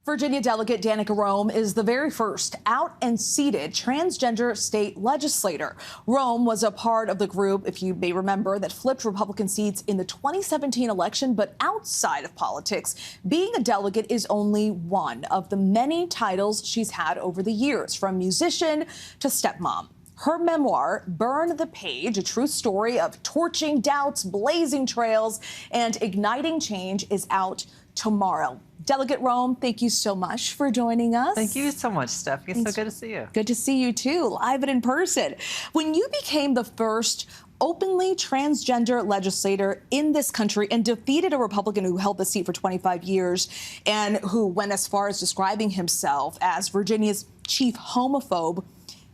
Virginia Delegate Roem is the very first out and seated transgender state legislator. Roem was a part of the group, if you may remember, that flipped Republican seats in the 2017 election. But outside of politics, being a delegate is only one of the many titles she's had over the years, from musician to stepmom. Her memoir, Burn the Page, a true story of torching doubts, blazing trails, and igniting change, is out tomorrow. Delegate Roem, thank you so much for joining us. Thank you so much, Steph. It's so good to see you. Good to see you, too, live and in person. When you became the first openly transgender legislator in this country and defeated a Republican who held the seat for 25 years and who went as far as describing himself as Virginia's chief homophobe,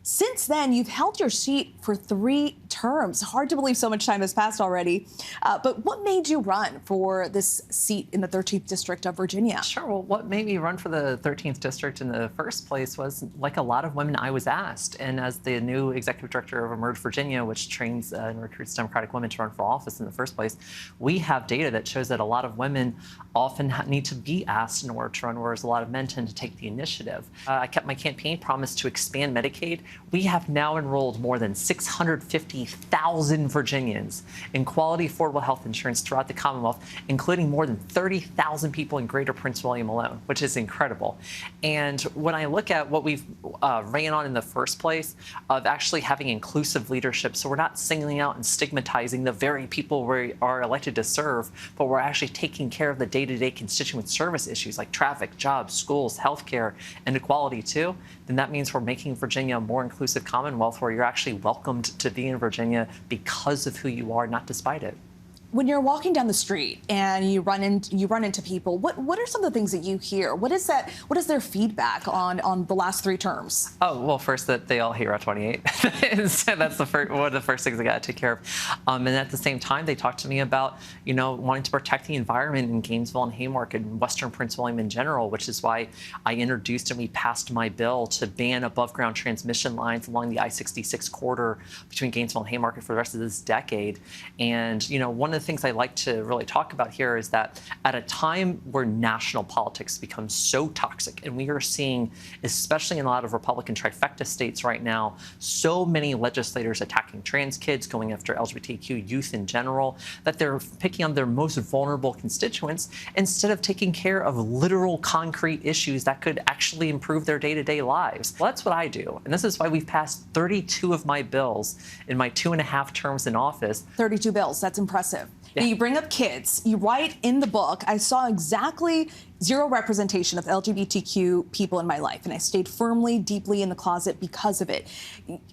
since then, you've held your seat for 3 terms. Hard to believe so much time has passed already. But what made you run for this seat in the 13th District of Virginia? Sure. Well, what made me run for the 13th District in the first place was, like a lot of women, I was asked. And as the new executive director of Emerge Virginia, which trains and recruits Democratic women to run for office in the first place, we have data that shows that a lot of women often need to be asked in order to run, whereas a lot of men tend to take the initiative. I kept my campaign promise to expand Medicaid. We have now enrolled more than 650,000 Virginians in quality, affordable health insurance throughout the Commonwealth, including more than 30,000 people in Greater Prince William alone, which is incredible. And when I look at what we've ran on in the first place of actually having inclusive leadership, so we're not singling out and stigmatizing the very people we are elected to serve, but we're actually taking care of the day-to-day constituent service issues like traffic, jobs, schools, healthcare, and equality too, then that means we're making Virginia a more inclusive Commonwealth where you're actually welcomed to be in Virginia because of who you are, not despite it. When you're walking down the street and you run into people, what are some of the things that you hear? What is their feedback on the last 3 terms? Oh, well, first that they all hate Route 28. So that's one of the first things I got to take care of. And at the same time, they talk to me about, wanting to protect the environment in Gainesville and Haymarket and Western Prince William in general, which is why I introduced and we passed my bill to ban above ground transmission lines along the I-66 corridor between Gainesville and Haymarket for the rest of this decade. And, one of the things I like to really talk about here is that at a time where national politics becomes so toxic, and we are seeing, especially in a lot of Republican trifecta states right now, so many legislators attacking trans kids, going after LGBTQ youth in general, that they're picking on their most vulnerable constituents instead of taking care of literal concrete issues that could actually improve their day-to-day lives. Well, that's what I do. And this is why we've passed 32 of my bills in my 2.5 terms in office. 32 bills. That's impressive. Yeah. You bring up kids. You write in the book, I saw exactly 0 representation of LGBTQ people in my life, and I stayed firmly, deeply in the closet because of it.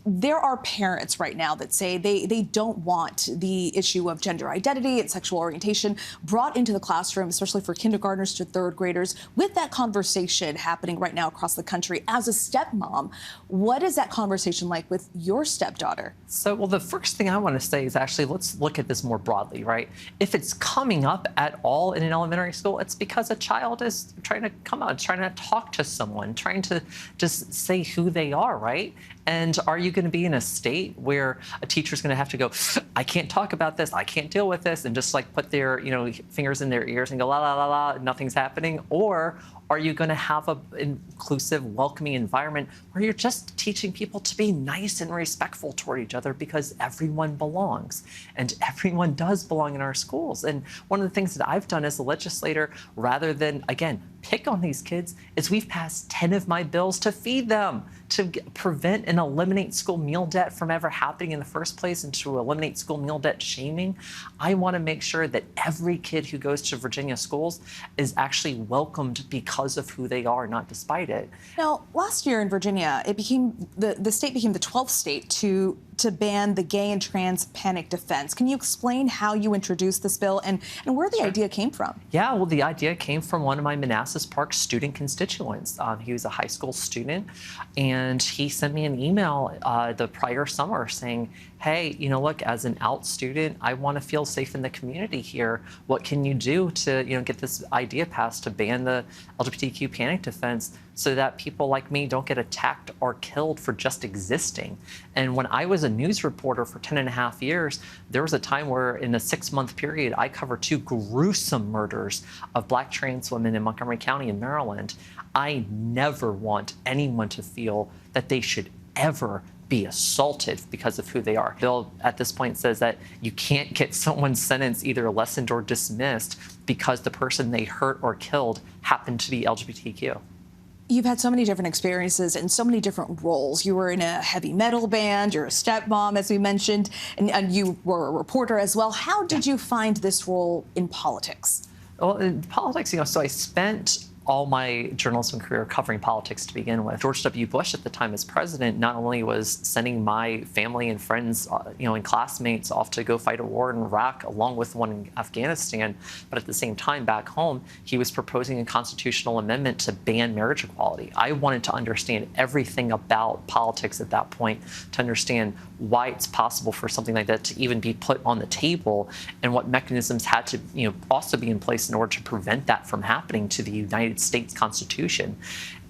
There are parents right now that say they don't want the issue of gender identity and sexual orientation brought into the classroom, especially for kindergartners to 3rd graders. With that conversation happening right now across the country, as a stepmom, what is that conversation like with your stepdaughter? So, well, the first thing I want to say is actually let's look at this more broadly, right? If it's coming up at all in an elementary school, it's because a child is trying to come out, trying to talk to someone, trying to just say who they are, right? And are you going to be in a state where a teacher's going to have to go, I can't talk about this, I can't deal with this, and just like put their fingers in their ears and go la la la la, nothing's happening? Or are you going to have an inclusive, welcoming environment where you're just teaching people to be nice and respectful toward each other because everyone belongs and everyone does belong in our schools? And one of the things that I've done as a legislator, rather than, again, pick on these kids, is we've passed 10 of my bills to feed them, to prevent and eliminate school meal debt from ever happening in the first place, and to eliminate school meal debt shaming. I want to make sure that every kid who goes to Virginia schools is actually welcomed because of who they are, not despite it. Now, last year in Virginia, it became the state became the 12th state to ban the gay and trans panic defense. Can you explain how you introduced this bill and where the idea came from? Yeah, well, the idea came from one of my Manassas Park student constituents. He was a high school student, and he sent me an email the prior summer saying, hey, look, as an out student, I want to feel safe in the community here. What can you do to, get this idea passed to ban the LGBTQ panic defense so that people like me don't get attacked or killed for just existing? And when I was a news reporter for 10.5 years, there was a time where in a 6-month period, I covered 2 gruesome murders of Black trans women in Montgomery County in Maryland. I never want anyone to feel that they should ever be assaulted because of who they are. Bill at this point says that you can't get someone's sentence either lessened or dismissed because the person they hurt or killed happened to be LGBTQ. You've had so many different experiences and so many different roles. You were in a heavy metal band, you're a stepmom, as we mentioned, and you were a reporter as well. How did you find this role in politics? Well, in politics, so I spent all my journalism career covering politics to begin with. George W. Bush at the time as president not only was sending my family and friends, and classmates off to go fight a war in Iraq along with one in Afghanistan, but at the same time back home, he was proposing a constitutional amendment to ban marriage equality. I wanted to understand everything about politics at that point to understand why it's possible for something like that to even be put on the table and what mechanisms had to also be in place in order to prevent that from happening to the United States Constitution.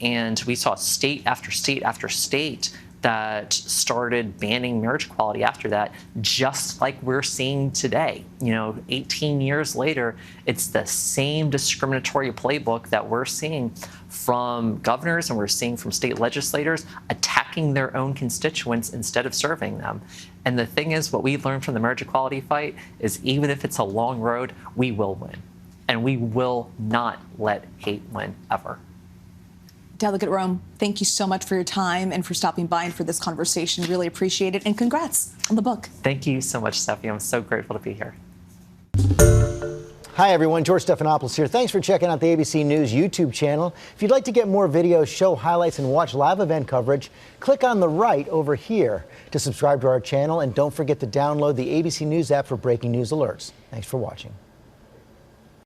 And we saw state after state after state that started banning marriage equality after that, just like we're seeing today. 18 years later, it's the same discriminatory playbook that we're seeing from governors and we're seeing from state legislators attacking their own constituents instead of serving them. And the thing is, what we learned from the marriage equality fight is even if it's a long road, we will win. And we will not let hate win, ever. Delegate Roem, thank you so much for your time and for stopping by and for this conversation. Really appreciate it. And congrats on the book. Thank you so much, Stephanie. I'm so grateful to be here. Hi, everyone. George Stephanopoulos here. Thanks for checking out the ABC News YouTube channel. If you'd like to get more videos, show highlights, and watch live event coverage, click on the right over here to subscribe to our channel. And don't forget to download the ABC News app for breaking news alerts. Thanks for watching.